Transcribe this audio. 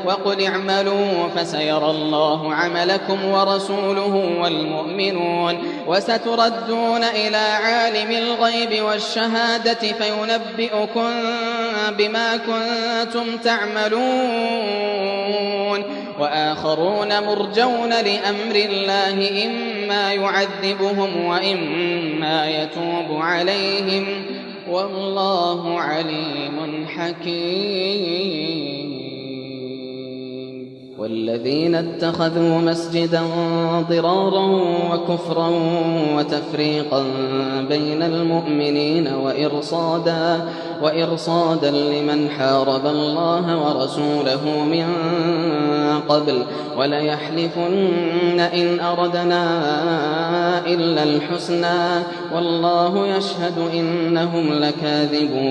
وقل اعملوا فسيرى الله عملكم ورسوله والمؤمنون وستردون إلى عالم الغيب والشهادة فينبئكم بما كنتم تعملون وآخرون مرجون لأمر الله إما يعذبهم وإما يتوب عليهم والله عليم حكيم. والذين اتخذوا مسجدا ضرارا وكفرا وتفريقا بين المؤمنين وإرصادا لمن حارب الله ورسوله من قبل وليحلفن إن أردنا إلا الحسنى والله يشهد إنهم لكاذبون.